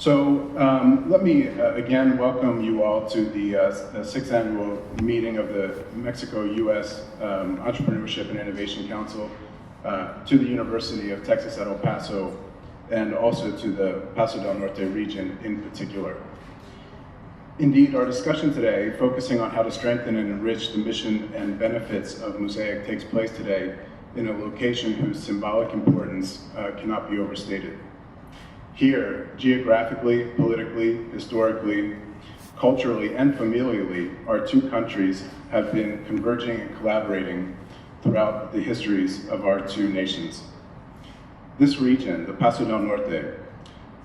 Let me again welcome you all to the sixth annual meeting of the Mexico-U.S. Entrepreneurship and Innovation Council, to the University of Texas at El Paso, and also to the Paso del Norte region in particular. Indeed, our discussion today, focusing on how to strengthen and enrich the mission and benefits of MUSEIC, takes place today in a location whose symbolic importance cannot be overstated. Here, geographically, politically, historically, culturally, and familially, our two countries have been converging and collaborating throughout the histories of our two nations. This region, the Paso del Norte,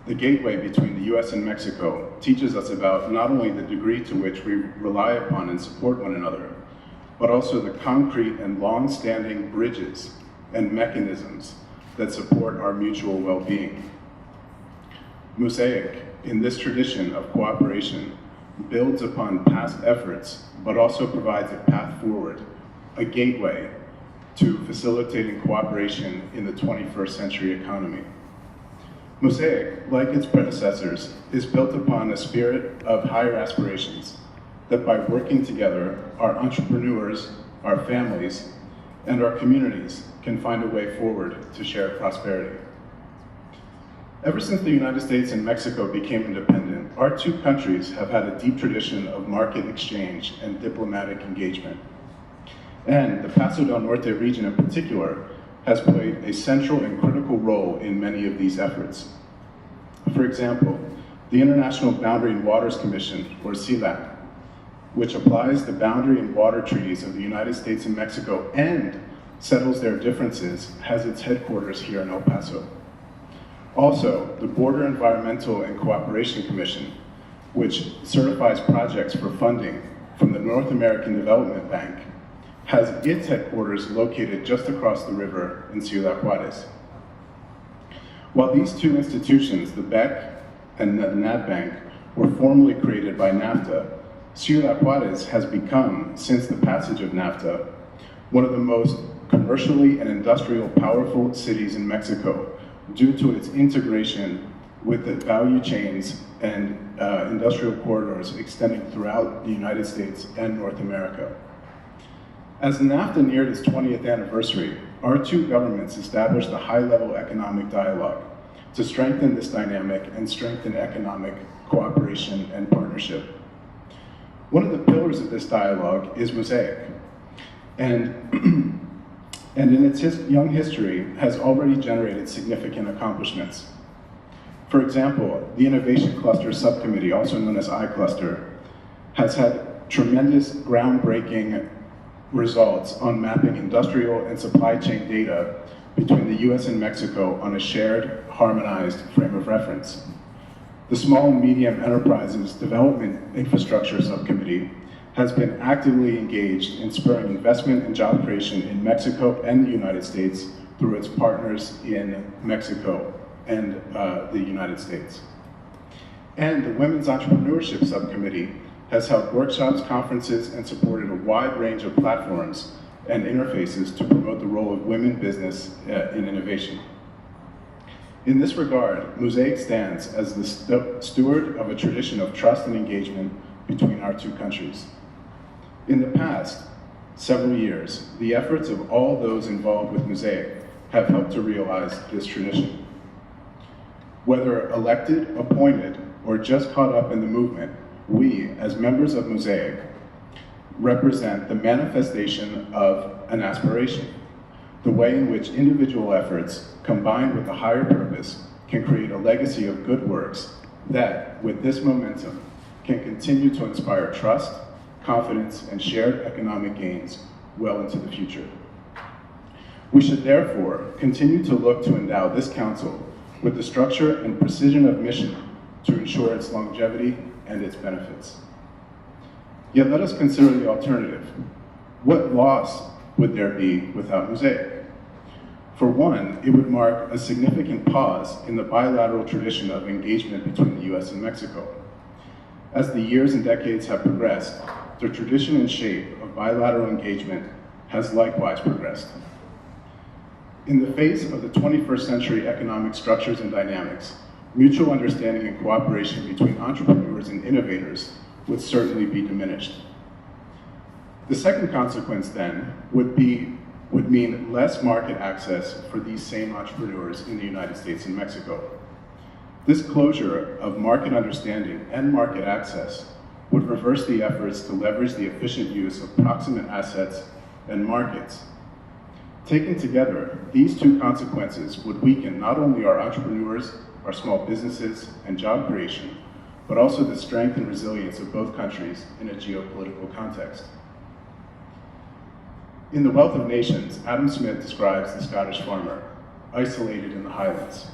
the gateway between the US and Mexico, teaches us about not only the degree to which we rely upon and support one another, but also the concrete and long-standing bridges and mechanisms that support our mutual well-being. MUSEIC, in this tradition of cooperation, builds upon past efforts, but also provides a path forward, a gateway to facilitating cooperation in the 21st century economy. MUSEIC, like its predecessors, is built upon a spirit of higher aspirations, that by working together, our entrepreneurs, our families, and our communities can find a way forward to shared prosperity. Ever since the United States and Mexico became independent, our two countries have had a deep tradition of market exchange and diplomatic engagement. And the Paso del Norte region in particular has played a central and critical role in many of these efforts. For example, the International Boundary and Waters Commission, or CILAC, which applies the boundary and water treaties of the United States and Mexico and settles their differences, has its headquarters here in El Paso. Also, the Border Environmental and Cooperation Commission, which certifies projects for funding from the North American Development Bank, has its headquarters located just across the river in Ciudad Juarez. While these two institutions, the BEC and the NADBank, were formally created by NAFTA, Ciudad Juarez has become, since the passage of NAFTA, one of the most commercially and industrial powerful cities in Mexico, due to its integration with the value chains and industrial corridors extending throughout the United States and North America. As NAFTA neared its 20th anniversary, our two governments established a high-level economic dialogue to strengthen this dynamic and strengthen economic cooperation and partnership. One of the pillars of this dialogue is MUSEIC, and in its young history has already generated significant accomplishments. For example, the Innovation Cluster Subcommittee, also known as iCluster, has had tremendous groundbreaking results on mapping industrial and supply chain data between the US and Mexico on a shared, harmonized frame of reference. The Small and Medium Enterprises Development Infrastructure Subcommittee has been actively engaged in spurring investment and job creation in Mexico and the United States through its partners in Mexico and the United States. And the Women's Entrepreneurship Subcommittee has held workshops, conferences, and supported a wide range of platforms and interfaces to promote the role of women business in innovation. In this regard, MUSEIC stands as the steward of a tradition of trust and engagement between our two countries. In the past several years, the efforts of all those involved with MUSEIC have helped to realize this tradition. Whether elected, appointed, or just caught up in the movement, we, as members of MUSEIC, represent the manifestation of an aspiration, the way in which individual efforts, combined with a higher purpose, can create a legacy of good works that, with this momentum, can continue to inspire trust, confidence, and shared economic gains well into the future. We should therefore continue to look to endow this council with the structure and precision of mission to ensure its longevity and its benefits. Yet let us consider the alternative. What loss would there be without MUSEIC? For one, it would mark a significant pause in the bilateral tradition of engagement between the US and Mexico. As the years and decades have progressed, the tradition and shape of bilateral engagement has likewise progressed. In the face of the 21st century economic structures and dynamics, mutual understanding and cooperation between entrepreneurs and innovators would certainly be diminished. The second consequence then would mean less market access for these same entrepreneurs in the United States and Mexico. This closure of market understanding and market access would reverse the efforts to leverage the efficient use of proximate assets and markets. Taken together, these two consequences would weaken not only our entrepreneurs, our small businesses, and job creation, but also the strength and resilience of both countries in a geopolitical context. In The Wealth of Nations, Adam Smith describes the Scottish farmer, isolated in the Highlands.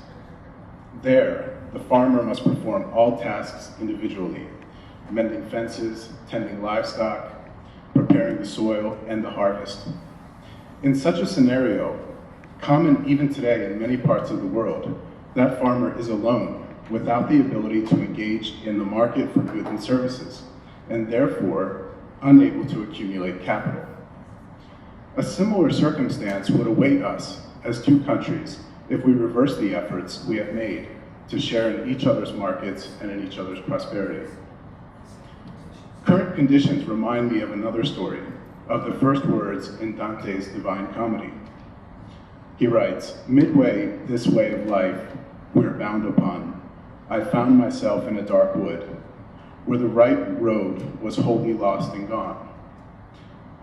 There, the farmer must perform all tasks individually, mending fences, tending livestock, preparing the soil, and the harvest. In such a scenario, common even today in many parts of the world, that farmer is alone, without the ability to engage in the market for goods and services, and therefore unable to accumulate capital. A similar circumstance would await us as two countries if we reverse the efforts we have made to share in each other's markets and in each other's prosperity. Current conditions remind me of another story, of the first words in Dante's Divine Comedy. He writes, "Midway this way of life we're bound upon, I found myself in a dark wood, where the right road was wholly lost and gone.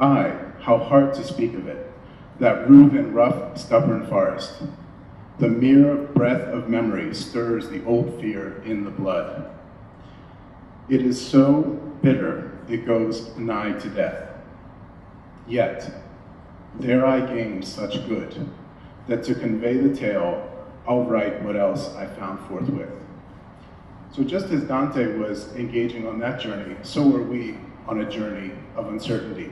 Aye, how hard to speak of it, that rude and rough, stubborn forest. The mere breath of memory stirs the old fear in the blood. It is so bitter it goes nigh to death. Yet, there I gained such good, that to convey the tale, I'll write what else I found forthwith." So just as Dante was engaging on that journey, so are we on a journey of uncertainty.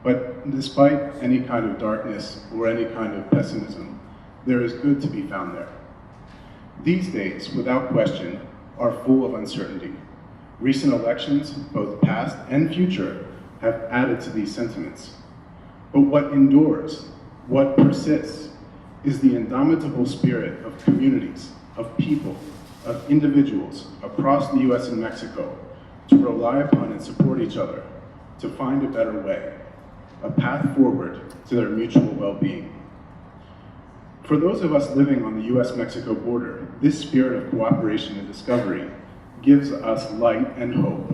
But despite any kind of darkness or any kind of pessimism, there is good to be found there. These days, without question, are full of uncertainty. Recent elections, both past and future, have added to these sentiments. But what endures, what persists, is the indomitable spirit of communities, of people, of individuals across the US and Mexico to rely upon and support each other, to find a better way, a path forward to their mutual well-being. For those of us living on the US-Mexico border, this spirit of cooperation and discovery gives us light and hope,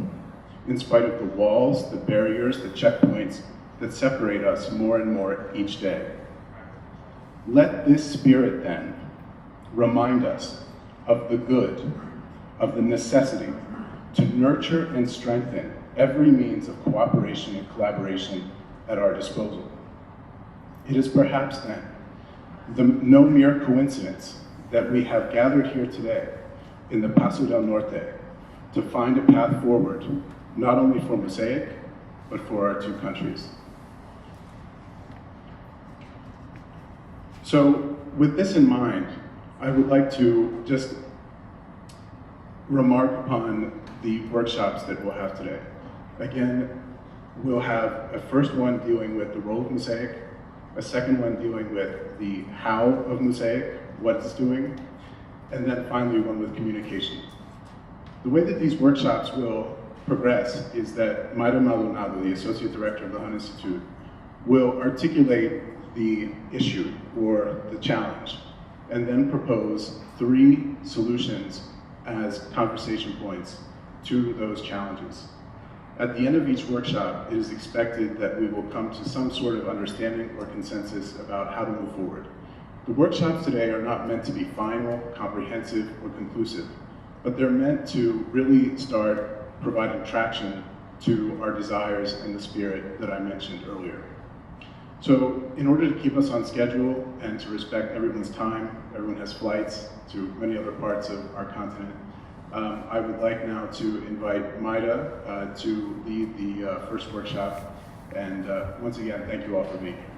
in spite of the walls, the barriers, the checkpoints that separate us more and more each day. Let this spirit then remind us of the good, of the necessity to nurture and strengthen every means of cooperation and collaboration at our disposal. It is perhaps then no mere coincidence that we have gathered here today in the Paso del Norte to find a path forward, not only for MUSEIC, but for our two countries. So with this in mind, I would like to just remark upon the workshops that we'll have today. Again, we'll have a first one dealing with the role of MUSEIC, a second one dealing with the how of MUSEIC, what it's doing, and then finally one with communication. The way that these workshops will progress is that Mayra Maldonado, the Associate Director of the Hunt Institute, will articulate the issue or the challenge, and then propose 3 solutions as conversation points to those challenges. At the end of each workshop, it is expected that we will come to some sort of understanding or consensus about how to move forward. The workshops today are not meant to be final, comprehensive, or conclusive, but they're meant to really start providing traction to our desires and the spirit that I mentioned earlier. So in order to keep us on schedule and to respect everyone's time, everyone has flights to many other parts of our continent, I would like now to invite Mayra to lead the first workshop. And once again, thank you all for being here.